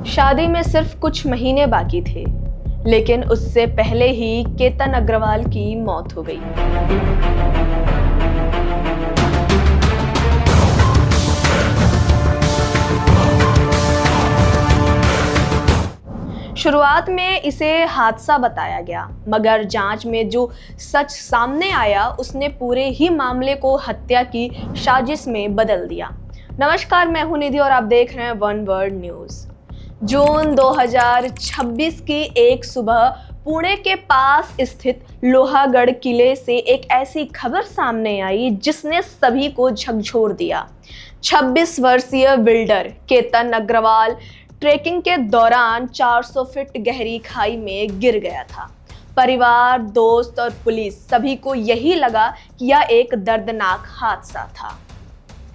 शादी में सिर्फ कुछ महीने बाकी थे, लेकिन उससे पहले ही केतन अग्रवाल की मौत हो गई। शुरुआत में इसे हादसा बताया गया, मगर जांच में जो सच सामने आया उसने पूरे ही मामले को हत्या की साजिश में बदल दिया। नमस्कार, मैं हूं निधि और आप देख रहे हैं वन वर्ड न्यूज। जून 2026 की एक सुबह पुणे के पास स्थित लोहागढ़ किले से एक ऐसी खबर सामने आई जिसने सभी को झकझोर दिया। 26 वर्षीय बिल्डर केतन अग्रवाल ट्रेकिंग के दौरान 400 फीट गहरी खाई में गिर गया था। परिवार, दोस्त और पुलिस सभी को यही लगा कि यह एक दर्दनाक हादसा था।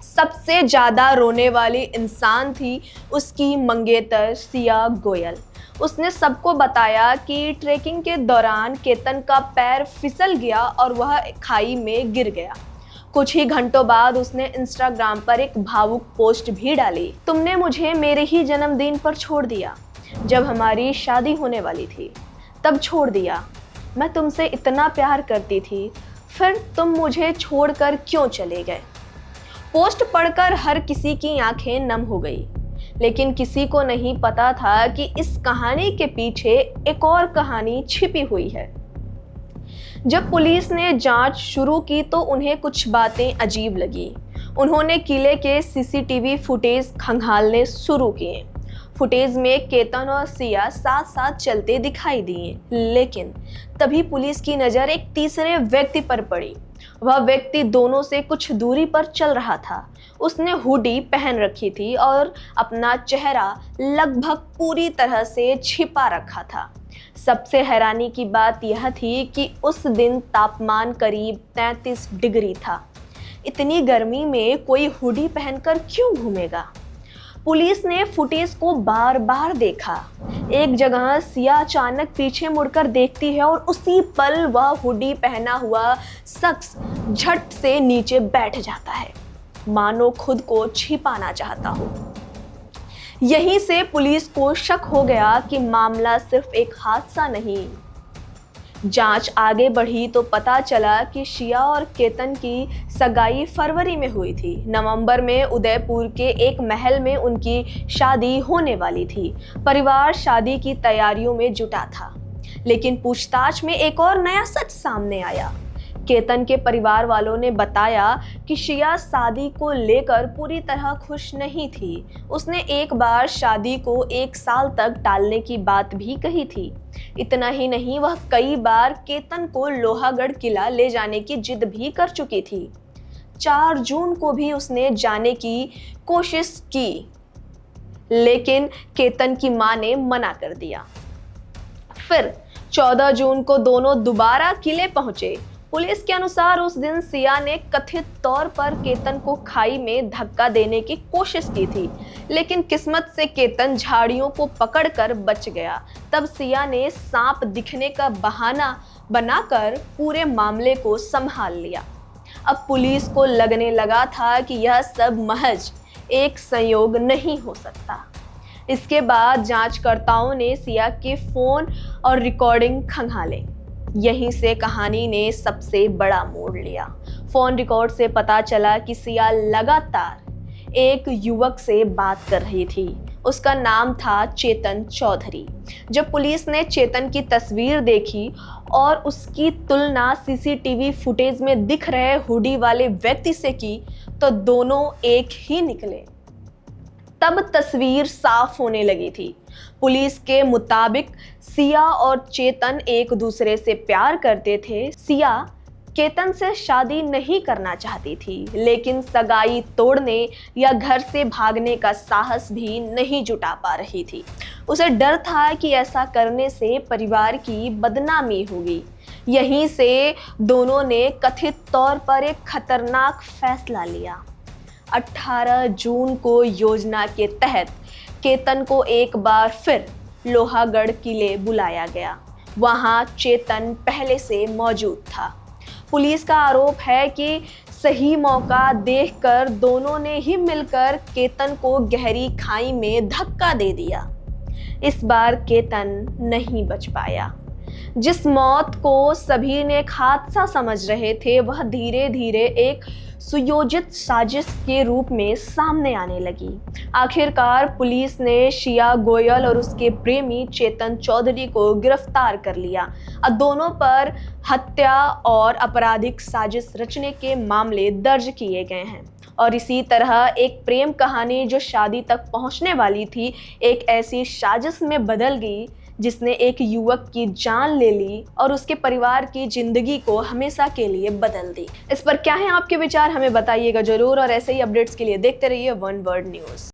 सबसे ज्यादा रोने वाली इंसान थी उसकी मंगेतर सिया गोयल। उसने सबको बताया कि ट्रेकिंग के दौरान केतन का पैर फिसल गया और वह खाई में गिर गया। कुछ ही घंटों बाद उसने इंस्टाग्राम पर एक भावुक पोस्ट भी डाली। तुमने मुझे मेरे ही जन्मदिन पर छोड़ दिया, जब हमारी शादी होने वाली थी तब छोड़ दिया। मैं तुमसे इतना प्यार करती थी, फिर तुम मुझे छोड़कर क्यों चले गए। पोस्ट पढ़कर हर किसी की आंखें नम हो गई, लेकिन किसी को नहीं पता था कि इस कहानी के पीछे एक और कहानी छिपी हुई है। जब पुलिस ने जांच शुरू की तो उन्हें कुछ बातें अजीब लगी। उन्होंने किले के सीसीटीवी फुटेज खंगालने शुरू किए। फुटेज में केतन और सिया साथ साथ चलते दिखाई दिए, लेकिन तभी पुलिस की नज़र एक तीसरे व्यक्ति पर पड़ी। वह व्यक्ति दोनों से कुछ दूरी पर चल रहा था। उसने हुडी पहन रखी थी और अपना चेहरा लगभग पूरी तरह से छिपा रखा था। सबसे हैरानी की बात यह थी कि उस दिन तापमान करीब 33 डिग्री था। इतनी गर्मी में कोई हुडी पहनकर क्यों घूमेगा? पुलिस ने फुटेज को बार बार देखा। एक जगह सिया अचानक पीछे मुड़कर देखती है और उसी पल वह हुडी पहना हुआ शख्स झट से नीचे बैठ जाता है, मानो खुद को छिपाना चाहता हो। यहीं से पुलिस को शक हो गया कि मामला सिर्फ एक हादसा नहीं। जांच आगे बढ़ी तो पता चला कि सिया और केतन की सगाई फरवरी में हुई थी। नवंबर में उदयपुर के एक महल में उनकी शादी होने वाली थी। परिवार शादी की तैयारियों में जुटा था, लेकिन पूछताछ में एक और नया सच सामने आया। केतन के परिवार वालों ने बताया कि सिया शादी को लेकर पूरी तरह खुश नहीं थी। उसने एक बार शादी को 1 साल तक टालने की बात भी कही थी। इतना ही नहीं, वह कई बार केतन को लोहागढ़ किला ले जाने की जिद भी कर चुकी थी। 4 जून को भी उसने जाने की कोशिश की, लेकिन केतन की मां ने मना कर दिया। फिर 14 जून को दोनों दोबारा किले पहुंचे। पुलिस के अनुसार उस दिन सिया ने कथित तौर पर केतन को खाई में धक्का देने की कोशिश की थी, लेकिन किस्मत से केतन झाड़ियों को पकड़कर बच गया। तब सिया ने सांप दिखने का बहाना बनाकर पूरे मामले को संभाल लिया। अब पुलिस को लगने लगा था कि यह सब महज एक संयोग नहीं हो सकता। इसके बाद जांचकर्ताओं ने सिया के फोन और रिकॉर्डिंग खंगाले। यहीं से कहानी ने सबसे बड़ा मोड़ लिया। फोन रिकॉर्ड से पता चला कि सिया लगातार एक युवक से बात कर रही थी। उसका नाम था चेतन चौधरी। जब पुलिस ने चेतन की तस्वीर देखी और उसकी तुलना सीसीटीवी फुटेज में दिख रहे हुडी वाले व्यक्ति से की, तो दोनों एक ही निकले। तब तस्वीर साफ होने लगी थी। पुलिस के मुताबिक सिया और चेतन एक दूसरे से प्यार करते थे। सिया केतन से शादी नहीं करना चाहती थी, लेकिन सगाई तोड़ने या घर से भागने का साहस भी नहीं जुटा पा रही थी। उसे डर था कि ऐसा करने से परिवार की बदनामी होगी। यहीं से दोनों ने कथित तौर पर एक खतरनाक फैसला लिया। 18 जून को योजना के तहत केतन को एक बार फिर लोहागढ़ किले बुलाया गया। वहां चेतन पहले से मौजूद था। पुलिस का आरोप है कि सही मौका देखकर दोनों ने ही मिलकर केतन को गहरी खाई में धक्का दे दिया। इस बार केतन नहीं बच पाया। जिस मौत को सभी ने एक हादसा समझ रहे थे, वह धीरे धीरे एक सुयोजित साजिश के रूप में सामने आने लगी। आखिरकार पुलिस ने शिया गोयल और उसके प्रेमी चेतन चौधरी को गिरफ्तार कर लिया। अब दोनों पर हत्या और आपराधिक साजिश रचने के मामले दर्ज किए गए हैं। और इसी तरह एक प्रेम कहानी जो शादी तक पहुंचने वाली थी, एक ऐसी साजिश में बदल गई जिसने एक युवक की जान ले ली और उसके परिवार की जिंदगी को हमेशा के लिए बदल दी। इस पर क्या है आपके विचार, हमें बताइएगा जरूर। और ऐसे ही अपडेट्स के लिए देखते रहिए वन वर्ल्ड न्यूज़।